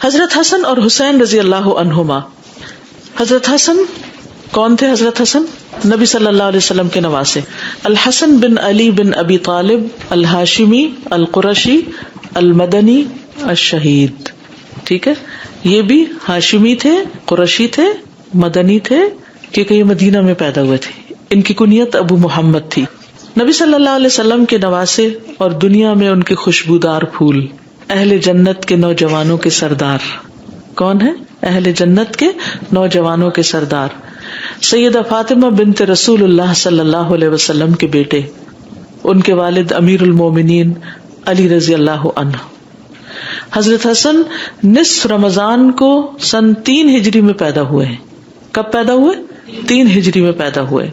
حضرت حسن اور حسین رضی اللہ عنہما. حضرت حسن کون تھے؟ حضرت حسن نبی صلی اللہ علیہ وسلم کے نواسے. الحسن بن علی بن ابی طالب الہاشمی القرشی المدنی الشہید. ٹھیک ہے، یہ بھی ہاشمی تھے، قرشی تھے، مدنی تھے، کیونکہ یہ مدینہ میں پیدا ہوئے تھے. ان کی کنیت ابو محمد تھی. نبی صلی اللہ علیہ وسلم کے نواسے اور دنیا میں ان کے خوشبودار پھول. اہل جنت کے نوجوانوں کے سردار. کون ہے؟ اہل جنت کے نوجوانوں کے سردار. سیدہ فاطمہ بنت رسول اللہ صلی اللہ علیہ وسلم کے بیٹے. ان کے والد امیر المومنین علی رضی اللہ عنہ. حضرت حسن نصف رمضان کو سن 3 ہجری میں پیدا ہوئے ہیں. کب پیدا ہوئے؟ 3 ہجری میں پیدا ہوئے.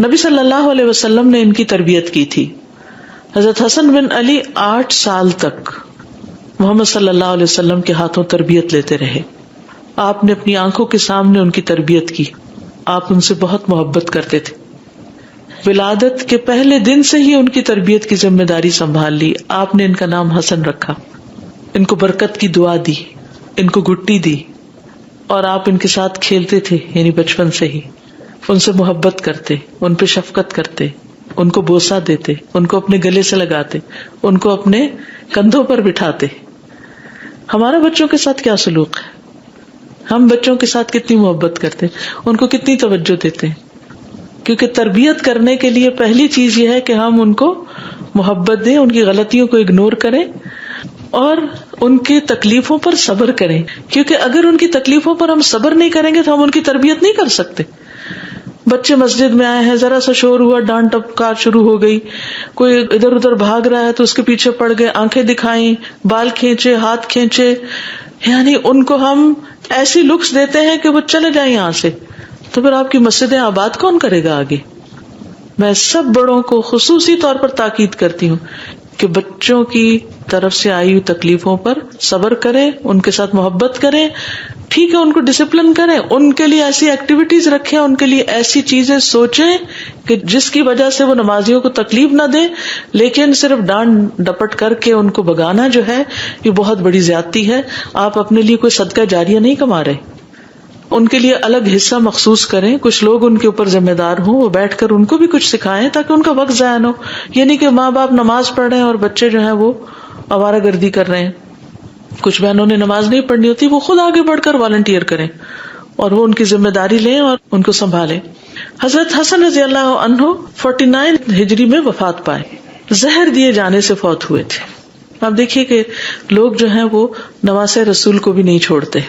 نبی صلی اللہ علیہ وسلم نے ان کی تربیت کی تھی. حضرت حسن بن علی 8 سال تک محمد صلی اللہ علیہ وسلم کے ہاتھوں تربیت لیتے رہے. آپ نے اپنی آنکھوں کے سامنے ان کی تربیت کی. آپ ان سے بہت محبت کرتے تھے. ولادت کے پہلے دن سے ہی ان کی تربیت کی ذمہ داری سنبھال لی. آپ نے ان کا نام حسن رکھا. ان کو برکت کی دعا دی، ان کو گٹی دی، اور آپ ان کے ساتھ کھیلتے تھے. یعنی بچپن سے ہی ان سے محبت کرتے، ان پہ شفقت کرتے، ان کو بوسہ دیتے، ان کو اپنے گلے سے لگاتے، ان کو اپنے کندھوں پر بٹھاتے. ہمارا بچوں کے ساتھ کیا سلوک ہے؟ ہم بچوں کے ساتھ کتنی محبت کرتے، ان کو کتنی توجہ دیتے ہیں. کیونکہ تربیت کرنے کے لیے پہلی چیز یہ ہے کہ ہم ان کو محبت دیں، ان کی غلطیوں کو اگنور کریں اور ان کی تکلیفوں پر صبر کریں. کیونکہ اگر ان کی تکلیفوں پر ہم صبر نہیں کریں گے تو ہم ان کی تربیت نہیں کر سکتے. بچے مسجد میں آئے ہیں، ذرا سا شور ہوا، ڈانٹ ٹپکار شروع ہو گئی، کوئی ادھر ادھر بھاگ رہا ہے تو اس کے پیچھے پڑ گئے، آنکھیں دکھائیں، بال کھینچے، ہاتھ کھینچے، یعنی ان کو ہم ایسی لکس دیتے ہیں کہ وہ چلے جائیں یہاں سے. تو پھر آپ کی مسجدیں آباد کون کرے گا آگے؟ میں سب بڑوں کو خصوصی طور پر تاکید کرتی ہوں کہ بچوں کی طرف سے آئی ہوئی تکلیفوں پر صبر کریں، ان کے ساتھ محبت کریں. ٹھیک ہے، ان کو ڈسپلن کریں، ان کے لیے ایسی ایکٹیویٹیز رکھیں، ان کے لیے ایسی چیزیں سوچیں کہ جس کی وجہ سے وہ نمازیوں کو تکلیف نہ دیں. لیکن صرف ڈانٹ ڈپٹ کر کے ان کو بگانا جو ہے یہ بہت بڑی زیادتی ہے. آپ اپنے لیے کوئی صدقہ جاریہ نہیں کما رہے. ان کے لیے الگ حصہ مخصوص کریں. کچھ لوگ ان کے اوپر ذمہ دار ہوں، وہ بیٹھ کر ان کو بھی کچھ سکھائیں تاکہ ان کا وقت ضائع نہ ہو. یہ نہیں کہ ماں باپ نماز پڑھ رہے ہیں اور بچے جو ہیں وہ آوارہ گردی کر رہے ہیں. کچھ بہنوں نے نماز نہیں پڑھنی ہوتی، وہ خود آگے بڑھ کر والنٹیئر کریں اور وہ ان کی ذمہ داری لیں اور ان کو سنبھالیں. حضرت حسن رضی اللہ عنہ 49 ہجری میں وفات پائے. زہر دیے جانے سے فوت ہوئے تھے. آپ دیکھیے کہ لوگ جو ہیں وہ نواسے رسول کو بھی نہیں چھوڑتے.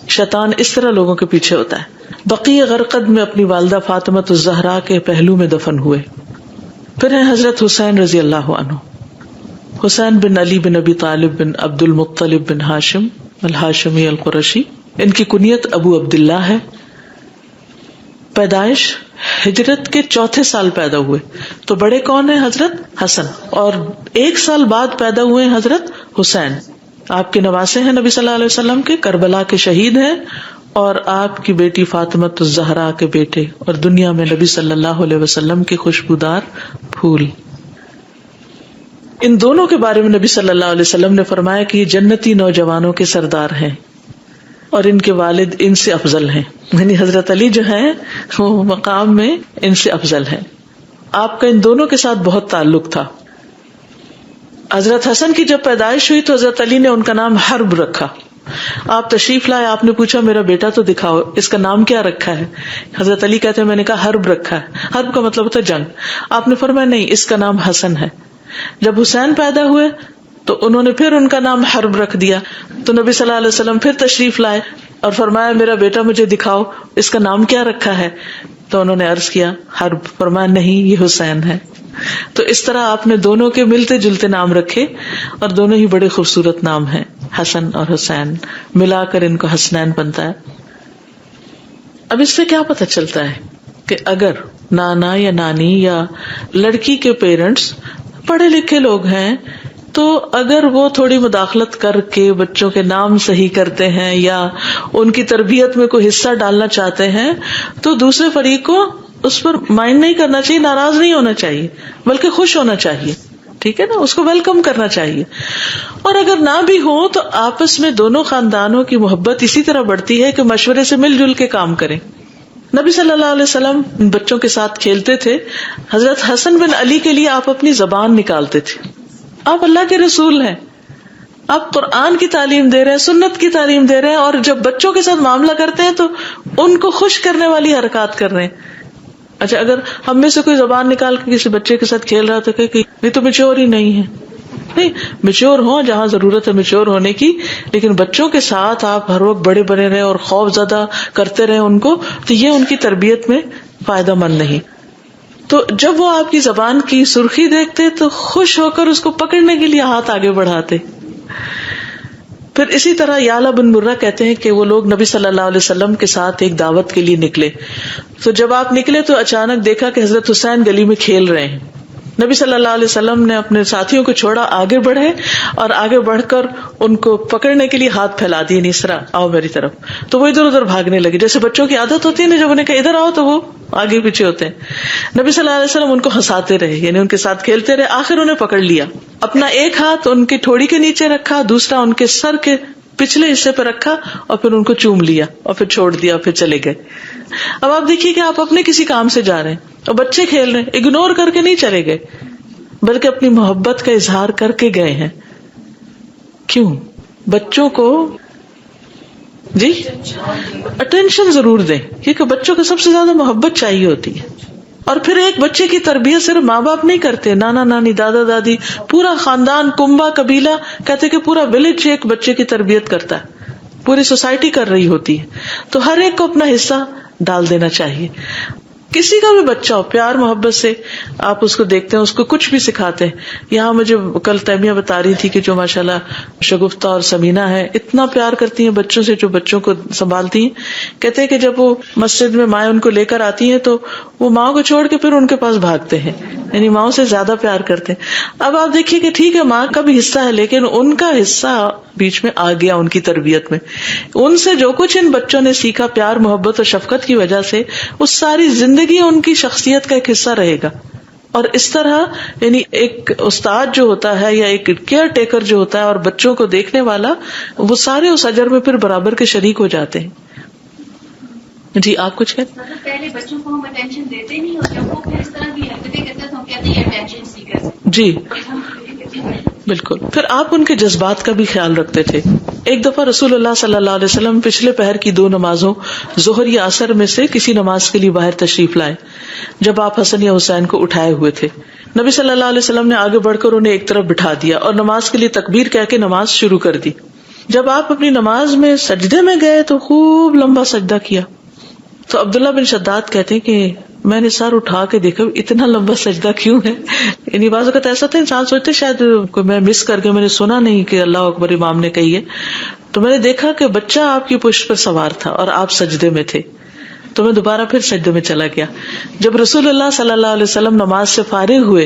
شیطان اس طرح لوگوں کے پیچھے ہوتا ہے. بقیع غرقد میں اپنی والدہ فاطمہ الزہرا کے پہلو میں دفن ہوئے. پھر ہیں حضرت حسین رضی اللہ عنہ. حسین بن علی بن ابی طالب بن عبد المطلب بن ہاشم الہاشمی القرشی. ان کی کنیت ابو عبداللہ ہے. پیدائش ہجرت کے 4تھے سال پیدا ہوئے. تو بڑے کون ہیں؟ حضرت حسن. اور 1 سال بعد پیدا ہوئے حضرت حسین. آپ کے نواسے ہیں نبی صلی اللہ علیہ وسلم کے، کربلا کے شہید ہیں، اور آپ کی بیٹی فاطمہ الزہرا کے بیٹے، اور دنیا میں نبی صلی اللہ علیہ وسلم کے خوشبودار پھول. ان دونوں کے بارے میں نبی صلی اللہ علیہ وسلم نے فرمایا کہ یہ جنتی نوجوانوں کے سردار ہیں اور ان کے والد ان سے افضل ہیں. یعنی حضرت علی جو ہیں وہ مقام میں ان سے افضل ہیں. آپ کا ان دونوں کے ساتھ بہت تعلق تھا. حضرت حسن کی جب پیدائش ہوئی تو حضرت علی نے ان کا نام حرب رکھا. آپ تشریف لائے، آپ نے پوچھا میرا بیٹا تو دکھاؤ، اس کا نام کیا رکھا ہے؟ حضرت علی کہتے ہیں میں نے کہا حرب رکھا ہے. حرب کا مطلب ہوتا ہے جنگ. آپ نے فرمایا نہیں، اس کا نام حسن ہے. جب حسین پیدا ہوئے تو انہوں نے پھر ان کا نام حرب رکھ دیا. تو نبی صلی اللہ علیہ وسلم پھر تشریف لائے اور فرمایا میرا بیٹا مجھے دکھاؤ، اس کا نام کیا رکھا ہے؟ تو انہوں نے عرض کیا حرب. فرمایا نہیں، یہ حسین ہے. تو اس طرح آپ نے دونوں کے ملتے جلتے نام رکھے اور دونوں ہی بڑے خوبصورت نام ہیں، حسن اور حسین. ملا کر ان کو حسنین بنتا ہے. اب اس سے کیا پتہ چلتا ہے کہ اگر نانا یا نانی یا لڑکی کے پیرنٹس پڑھے لکھے لوگ ہیں تو اگر وہ تھوڑی مداخلت کر کے بچوں کے نام صحیح کرتے ہیں یا ان کی تربیت میں کوئی حصہ ڈالنا چاہتے ہیں تو دوسرے فریق کو اس پر مائنڈ نہیں کرنا چاہیے، ناراض نہیں ہونا چاہیے، بلکہ خوش ہونا چاہیے. ٹھیک ہے نا, اس کو ویلکم کرنا چاہیے. اور اگر نہ بھی ہو تو آپس میں دونوں خاندانوں کی محبت اسی طرح بڑھتی ہے کہ مشورے سے مل جل کے کام کریں. نبی صلی اللہ علیہ وسلم بچوں کے ساتھ کھیلتے تھے. حضرت حسن بن علی کے لیے آپ اپنی زبان نکالتے تھے. آپ اللہ کے رسول ہیں, آپ قرآن کی تعلیم دے رہے ہیں, سنت کی تعلیم دے رہے ہیں, اور جب بچوں کے ساتھ معاملہ کرتے ہیں تو ان کو خوش کرنے والی حرکات کر رہے ہیں. اچھا, اگر ہم میں سے کوئی زبان نکال کے کسی بچے کے ساتھ کھیل رہا تو کہ یہ تو میچور ہی نہیں ہے. نہیں, میچور ہوں جہاں ضرورت ہے میچور ہونے کی, لیکن بچوں کے ساتھ آپ ہر وقت بڑے بڑے رہے اور خوف زدہ کرتے رہے ان کو, تو یہ ان کی تربیت میں فائدہ مند نہیں. تو جب وہ آپ کی زبان کی سرخی دیکھتے تو خوش ہو کر اس کو پکڑنے کے لیے ہاتھ آگے بڑھاتے. پھر اسی طرح یعلا بن مرہ کہتے ہیں کہ وہ لوگ نبی صلی اللہ علیہ وسلم کے ساتھ ایک دعوت کے لیے نکلے. تو جب آپ نکلے تو اچانک دیکھا کہ حضرت حسین گلی میں کھیل رہے ہیں. نبی صلی اللہ علیہ وسلم نے اپنے ساتھیوں کو چھوڑا, آگے بڑھے اور آگے بڑھ کر ان کو پکڑنے کے لیے ہاتھ پھیلا دیے, نیسرا آؤ میری طرف. تو وہ ادھر ادھر بھاگنے لگے, جیسے بچوں کی عادت ہوتی ہے نا, جب انہیں کہ ادھر آؤ تو وہ آگے پیچھے ہوتے ہیں. نبی صلی اللہ علیہ وسلم ان کو ہنساتے رہے, یعنی ان کے ساتھ کھیلتے رہے. آخر انہیں پکڑ لیا, اپنا ایک ہاتھ ان کی ٹھوڑی کے نیچے رکھا, دوسرا ان کے سر کے پچھلے حصے پہ رکھا, اور پھر ان کو چوم لیا اور پھر چھوڑ دیا, پھر چلے گئے. اب آپ دیکھیے کہ آپ اپنے کسی کام سے جا رہے ہیں اور بچے کھیل رہے ہیں, اگنور کر کے نہیں چلے گئے بلکہ اپنی محبت کا اظہار کر کے گئے ہیں. کیوں؟ بچوں کو جی اٹینشن ضرور دیں, کیونکہ بچوں کو سب سے زیادہ محبت چاہیے ہوتی ہے. اور پھر ایک بچے کی تربیت صرف ماں باپ نہیں کرتے, نانا نانی, دادا دادی, پورا خاندان, کنبا, قبیلہ, کہتے کہ پورا ولیج ایک بچے کی تربیت کرتا ہے, پوری سوسائٹی کر رہی ہوتی ہے. تو ہر ایک کو اپنا حصہ ڈال دینا چاہیے. کسی کا بھی بچہ ہو, پیار محبت سے آپ اس کو دیکھتے ہیں, اس کو کچھ بھی سکھاتے ہیں. یہاں مجھے کل تیمیہ بتا رہی تھی کہ جو ماشاءاللہ شگفتہ اور سمینہ ہے, اتنا پیار کرتی ہیں بچوں سے, جو بچوں کو سنبھالتی ہیں. کہتے ہیں کہ جب وہ مسجد میں مائیں ان کو لے کر آتی ہیں تو وہ ماں کو چھوڑ کے پھر ان کے پاس بھاگتے ہیں, یعنی ماں سے زیادہ پیار کرتے ہیں. اب آپ دیکھیے کہ ٹھیک ہے ماں کا بھی حصہ ہے, لیکن ان کا حصہ بیچ میں آ گیا ان کی تربیت میں. ان سے جو کچھ ان بچوں نے سیکھا پیار محبت اور شفقت کی وجہ سے, اس ساری زندگی ان کی شخصیت کا ایک حصہ رہے گا. اور اس طرح یعنی ایک استاد جو ہوتا ہے یا ایک کیئر ٹیکر جو ہوتا ہے اور بچوں کو دیکھنے والا, وہ سارے اس اجر میں پھر برابر کے شریک ہو جاتے ہیں. جی آپ کچھ کہتے ہیں؟ پہلے بچوں کو ہم اٹینشن دیتے نہیں, اور جب وہ پھر اس طرح کی حرکتیں کرتے ہیں تو ہم کہتے ہیں اٹینشن سیکر. جی بالکل. پھر آپ ان کے جذبات کا بھی خیال رکھتے تھے. ایک دفعہ رسول اللہ صلی اللہ علیہ وسلم پچھلے پہر کی 2 نمازوں ظہر یا عصر میں سے کسی نماز کے لیے باہر تشریف لائے, جب آپ حسن یا حسین کو اٹھائے ہوئے تھے. نبی صلی اللہ علیہ وسلم نے آگے بڑھ کر انہیں ایک طرف بٹھا دیا اور نماز کے لیے تکبیر کہہ کے نماز شروع کر دی. جب آپ اپنی نماز میں سجدے میں گئے تو خوب لمبا سجدہ کیا. تو عبداللہ بن شداد کہتے ہیں کہ میں نے سر اٹھا کے دیکھا اتنا لمبا سجدہ کیوں ہے. یعنی بعض اوقات ایسا تھا انسان سوچتے شاید کوئی میں مس کر کے میں نے سنا نہیں کہ اللہ اکبر امام نے کہی ہے. تو میں نے دیکھا کہ بچہ آپ کی پشت پر سوار تھا اور آپ سجدے میں تھے, تو میں دوبارہ پھر سجدے میں چلا گیا. جب رسول اللہ صلی اللہ علیہ وسلم نماز سے فارغ ہوئے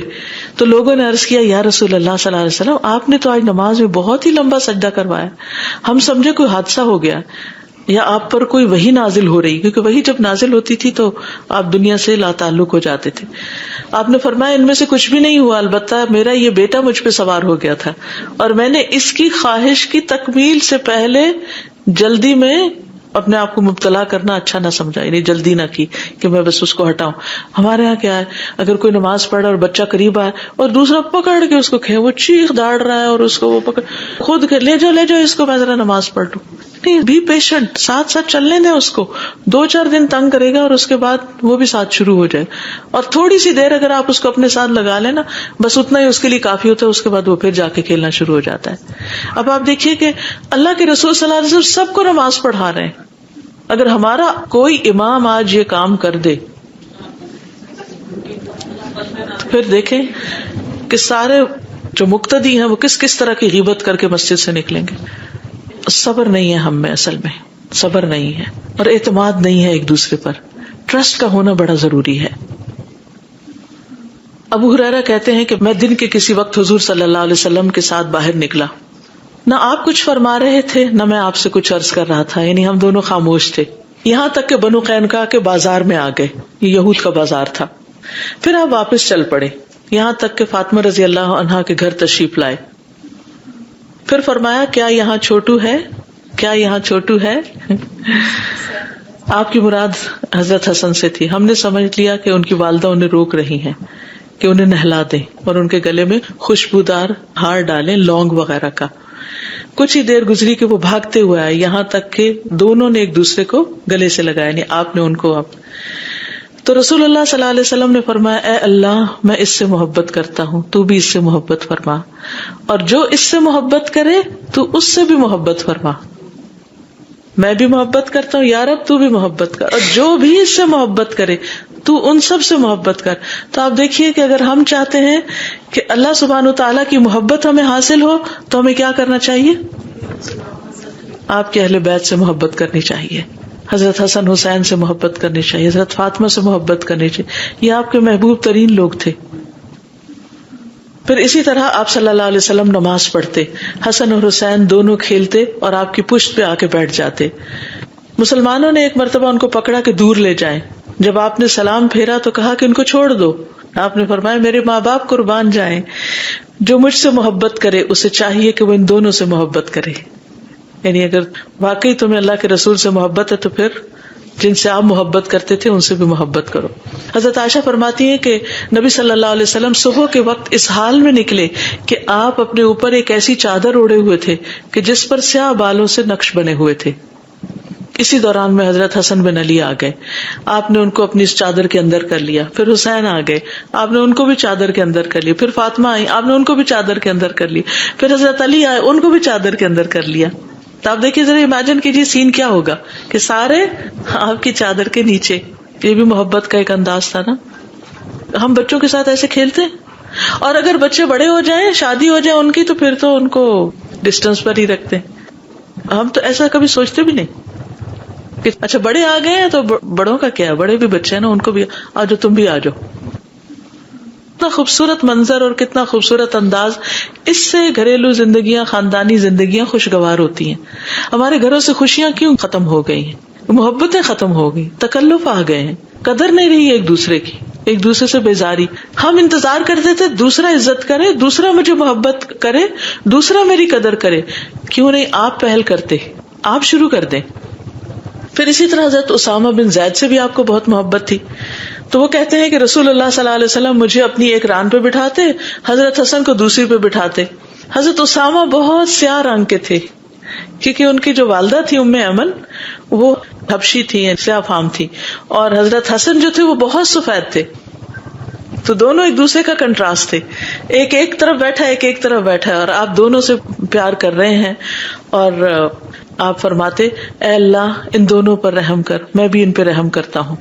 تو لوگوں نے عرض کیا, یا رسول اللہ صلی اللہ علیہ وسلم آپ نے تو آج نماز میں بہت ہی لمبا سجدہ کروایا, ہم سمجھے کوئی حادثہ ہو گیا یا آپ پر کوئی وحی نازل ہو رہی, کیونکہ وحی جب نازل ہوتی تھی تو آپ دنیا سے لا تعلق ہو جاتے تھے. آپ نے فرمایا ان میں سے کچھ بھی نہیں ہوا, البتہ میرا یہ بیٹا مجھ پہ سوار ہو گیا تھا اور میں نے اس کی خواہش کی تکمیل سے پہلے جلدی میں اپنے آپ کو مبتلا کرنا اچھا نہ سمجھا, یعنی جلدی نہ کی کہ میں بس اس کو ہٹاؤں. ہمارے ہاں کیا ہے, اگر کوئی نماز پڑھ اور بچہ قریب آئے اور دوسرا پکڑ کے اس کو وہ چیخ داڑ رہا ہے اور اس کو وہ پکڑ خود لے جاؤ اس کو, میں ذرا نماز پڑھ لوں. نہیں, بی پیشنٹ, ساتھ ساتھ چلنے دیں اس کو. 2-4 دن تنگ کرے گا اور اس کے بعد وہ بھی ساتھ شروع ہو جائے. اور تھوڑی سی دیر اگر آپ اس کو اپنے ساتھ لگا لیں نا, بس اتنا ہی اس کے لیے کافی ہوتا ہے, اس کے بعد وہ پھر جا کے کھیلنا شروع ہو جاتا ہے. اب آپ دیکھیے کہ اللہ کے رسول صلی اللہ علیہ وسلم سب کو نماز پڑھا رہے ہیں. اگر ہمارا کوئی امام آج یہ کام کر دے, پھر دیکھیں کہ سارے جو مقتدی ہیں وہ کس کس طرح کی غیبت کر کے مسجد سے نکلیں گے. صبر نہیں ہے ہم میں, اصل میں صبر نہیں ہے, اور اعتماد نہیں ہے ایک دوسرے پر. ٹرسٹ کا ہونا بڑا ضروری ہے. ابو ہریرہ کہتے ہیں کہ میں دن کے کسی وقت حضور صلی اللہ علیہ وسلم کے ساتھ باہر نکلا, نہ آپ کچھ فرما رہے تھے نہ میں آپ سے کچھ عرض کر رہا تھا, یعنی ہم دونوں خاموش تھے, یہاں تک کہ بنو قینقاع کے بازار میں آ گئے, یہ یہود کا بازار تھا. پھر آپ واپس چل پڑے, یہاں تک کہ فاطمہ رضی اللہ عنہا کے گھر تشریف لائے. پھر فرمایا کیا یہاں چھوٹو ہے, کیا یہاں چھوٹو ہے. آپ کی مراد حضرت حسن سے تھی. ہم نے سمجھ لیا کہ ان کی والدہ انہیں روک رہی ہیں کہ انہیں نہلا دیں اور ان کے گلے میں خوشبودار ہار ڈالیں, لونگ وغیرہ کا. کچھ ہی دیر گزری کہ وہ بھاگتے ہوئے آئے, یہاں تک کہ دونوں نے ایک دوسرے کو گلے سے لگایا, یعنی آپ نے ان کو. تو رسول اللہ صلی اللہ علیہ وسلم نے فرمایا اے اللہ میں اس سے محبت کرتا ہوں, تو بھی اس سے محبت فرما, اور جو اس سے محبت کرے تو اس سے بھی محبت فرما. میں بھی محبت کرتا ہوں یا رب, تو بھی محبت کر, اور جو بھی اس سے محبت کرے تو ان سب سے محبت کر. تو آپ دیکھیے کہ اگر ہم چاہتے ہیں کہ اللہ سبحانہ وتعالیٰ کی محبت ہمیں حاصل ہو تو ہمیں کیا کرنا چاہیے؟ آپ کے اہل بیت سے محبت کرنی چاہیے, حضرت حسن حسین سے محبت کرنی چاہیے, حضرت فاطمہ سے محبت کرنی چاہیے. یہ آپ کے محبوب ترین لوگ تھے. پھر اسی طرح آپ صلی اللہ علیہ وسلم نماز پڑھتے, حسن اور حسین دونوں کھیلتے اور آپ کی پشت پہ آ کے بیٹھ جاتے. مسلمانوں نے ایک مرتبہ ان کو پکڑا کہ دور لے جائیں. جب آپ نے سلام پھیرا تو کہا کہ ان کو چھوڑ دو. آپ نے فرمایا میرے ماں باپ قربان جائیں, جو مجھ سے محبت کرے اسے چاہیے کہ وہ ان دونوں سے محبت کرے. یعنی اگر واقعی تمہیں اللہ کے رسول سے محبت ہے تو پھر جن سے آپ محبت کرتے تھے ان سے بھی محبت کرو. حضرت عائشہ فرماتی ہیں کہ نبی صلی اللہ علیہ وسلم صبح کے وقت اس حال میں نکلے کہ آپ اپنے اوپر ایک ایسی چادر اوڑے ہوئے تھے کہ جس پر سیاہ بالوں سے نقش بنے ہوئے تھے. اسی دوران میں حضرت حسن بن علی آ گئے, آپ نے ان کو اپنی اس چادر کے اندر کر لیا. پھر حسین آ گئے, آپ نے ان کو بھی چادر کے اندر کر لیا. پھر فاطمہ آئی, آپ نے ان کو بھی چادر کے اندر کر لیا. پھر حضرت علی آئے, ان کو بھی چادر کے اندر کر لیا. تو آپ دیکھیے ذرا امیجن کیجیے سین کیا ہوگا کہ سارے آپ کی چادر کے نیچے. یہ بھی محبت کا ایک انداز تھا نا. ہم بچوں کے ساتھ ایسے کھیلتے ہیں, اور اگر بچے بڑے ہو جائیں, شادی ہو جائے ان کی, تو پھر تو ان کو ڈسٹینس پر ہی رکھتے ہیں. ہم تو ایسا کبھی سوچتے بھی نہیں کہ اچھا بڑے آ گئے ہیں تو بڑوں کا کیا ہے, بڑے بھی بچے ہیں نا, ان کو بھی آ جاؤ, تم بھی آ جاؤ. کتنا خوبصورت منظر اور کتنا خوبصورت انداز. اس سے گھریلو زندگیاں, خاندانی زندگیاں خوشگوار ہوتی ہیں. ہمارے گھروں سے خوشیاں کیوں ختم ہو گئی ہیں؟ محبتیں ختم ہو گئی, تکلف آ گئے ہیں, قدر نہیں رہی ایک دوسرے کی, ایک دوسرے سے بیزاری. ہم انتظار کرتے تھے دوسرا عزت کرے, دوسرا مجھے محبت کرے, دوسرا میری قدر کرے. کیوں نہیں آپ پہل کرتے, آپ شروع کر دیں. پھر اسی طرح حضرت اسامہ بن زید سے بھی آپ کو بہت محبت تھی. تو وہ کہتے ہیں کہ رسول اللہ صلی اللہ علیہ وسلم مجھے اپنی ایک ران پہ بٹھاتے, حضرت حسن کو دوسری پہ بٹھاتے. حضرت اسامہ بہت سیاہ رنگ کے تھے کیونکہ ان کی جو والدہ تھی ام ایمن وہ حبشی تھی, سیاہ فام تھی, اور حضرت حسن جو تھے وہ بہت سفید تھے. تو دونوں ایک دوسرے کا کنٹراسٹ تھے, ایک طرف بیٹھا, ایک طرف بیٹھا ہے, اور آپ دونوں سے پیار کر رہے ہیں. اور آپ فرماتے اے اللہ ان دونوں پر رحم کر, میں بھی ان پہ رحم کرتا ہوں.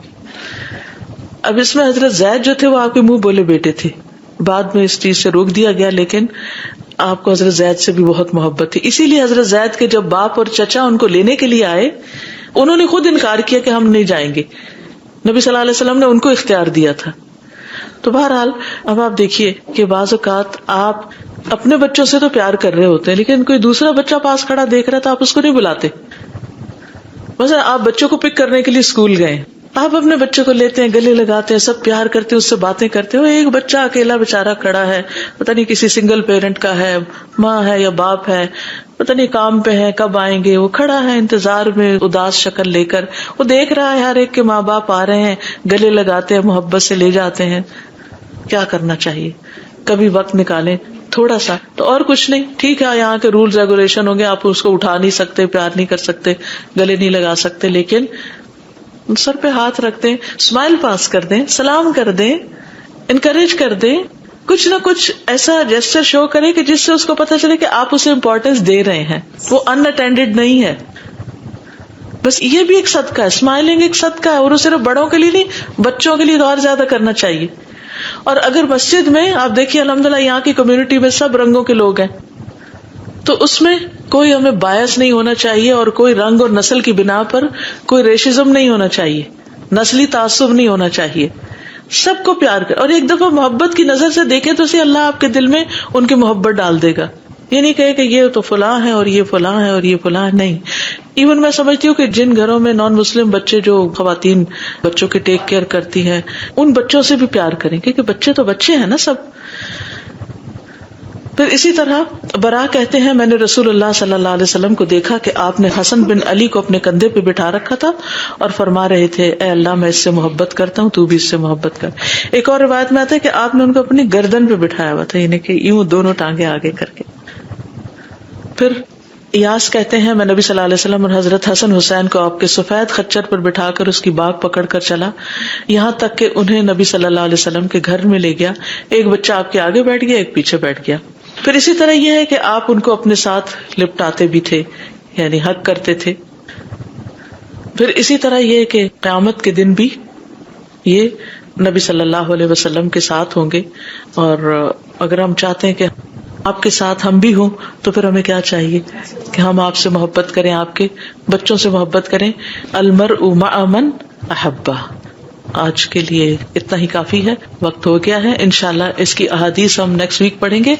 اب اس میں حضرت زید جو تھے وہ آپ کے منہ بولے بیٹے تھے, بعد میں اس چیز سے روک دیا گیا, لیکن آپ کو حضرت زید سے بھی بہت محبت تھی. اسی لیے حضرت زید کے جب باپ اور چچا ان کو لینے کے لیے آئے, انہوں نے خود انکار کیا کہ ہم نہیں جائیں گے. نبی صلی اللہ علیہ وسلم نے ان کو اختیار دیا تھا. تو بہرحال اب آپ دیکھیے کہ بعض اوقات آپ اپنے بچوں سے تو پیار کر رہے ہوتے ہیں, لیکن کوئی دوسرا بچہ پاس کھڑا دیکھ رہا تو آپ اس کو نہیں بلاتے. مثلا آپ بچوں کو پک کرنے کے لیے اسکول گئے, آپ اپنے بچے کو لیتے ہیں, گلے لگاتے ہیں, سب پیار کرتے ہیں, اس سے باتیں کرتے ہیں. ایک بچہ اکیلا بےچارا کھڑا ہے, پتہ نہیں کسی سنگل پیرنٹ کا ہے, ماں ہے یا باپ ہے, پتہ نہیں کام پہ ہے, کب آئیں گے. وہ کھڑا ہے انتظار میں اداس شکل لے کر, وہ دیکھ رہا ہے ہر ایک کے ماں باپ آ رہے ہیں, گلے لگاتے ہیں, محبت سے لے جاتے ہیں. کیا کرنا چاہیے؟ کبھی وقت نکالیں تھوڑا سا, تو اور کچھ نہیں. ٹھیک ہے یہاں کے رولز ریگولیشن ہوں گے, آپ اس کو اٹھا نہیں سکتے, پیار نہیں کر سکتے, گلے نہیں لگا سکتے, لیکن سر پہ ہاتھ رکھ دیں, اسمائل پاس کر دیں, سلام کر دیں, انکریج کر دیں, کچھ نہ کچھ ایسا جیسچر شو کرے کہ جس سے اس کو پتہ چلے کہ آپ اسے امپورٹینس دے رہے ہیں, وہ ان اٹینڈیڈ نہیں ہے. بس یہ بھی ایک صدقہ ہے, اسمائلنگ ایک صدقہ ہے, اور وہ صرف بڑوں کے لیے نہیں, بچوں کے لیے اور زیادہ کرنا چاہیے. اور اگر مسجد میں آپ دیکھیے الحمدللہ یہاں کی کمیونٹی میں سب رنگوں کے لوگ ہیں, تو اس میں کوئی ہمیں باعث نہیں ہونا چاہیے, اور کوئی رنگ اور نسل کی بنا پر کوئی ریشزم نہیں ہونا چاہیے, نسلی تعصب نہیں ہونا چاہیے. سب کو پیار کر, اور ایک دفعہ محبت کی نظر سے دیکھیں تو اللہ آپ کے دل میں ان کی محبت ڈال دے گا. یہ نہیں کہے کہ یہ تو فلاں ہے اور یہ فلاں ہے اور یہ فلاں ہے، نہیں. ایون میں سمجھتی ہوں کہ جن گھروں میں نان مسلم بچے، جو خواتین بچوں کی ٹیک کیئر کرتی ہیں، ان بچوں سے بھی پیار کریں، کیونکہ بچے تو بچے ہیں نا سب. پھر اسی طرح برا کہتے ہیں میں نے رسول اللہ صلی اللہ علیہ وسلم کو دیکھا کہ آپ نے حسن بن علی کو اپنے کندھے پہ بٹھا رکھا تھا اور فرما رہے تھے اے اللہ میں اس سے محبت کرتا ہوں، تو بھی اس سے محبت کر. ایک اور روایت میں آتا ہے کہ آپ نے ان کو اپنی گردن پہ بٹھایا ہوا تھا، یعنی کہ یوں دونوں ٹانگیں آگے کر کے. پھر ایاس کہتے ہیں میں نبی صلی اللہ علیہ وسلم اور حضرت حسن حسین کو آپ کے سفید خچر پر بٹھا کر اس کی باگ پکڑ کر چلا، یہاں تک کہ انہیں نبی صلی اللہ علیہ وسلم کے گھر میں لے گیا. ایک بچہ آپ کے آگے بیٹھ گیا، ایک پیچھے بیٹھ گیا. پھر اسی طرح یہ ہے کہ آپ ان کو اپنے ساتھ لپٹاتے بھی تھے، یعنی حق کرتے تھے. پھر اسی طرح یہ کہ قیامت کے دن بھی یہ نبی صلی اللہ علیہ وسلم کے ساتھ ہوں گے. اور اگر ہم چاہتے ہیں کہ آپ کے ساتھ ہم بھی ہوں تو پھر ہمیں کیا چاہیے کہ ہم آپ سے محبت کریں، آپ کے بچوں سے محبت کریں. المرء مع من احبہ. آج کے لیے اتنا ہی کافی ہے، وقت ہو گیا ہے. انشاءاللہ اس کی احادیث ہم نیکسٹ ویک پڑھیں گے.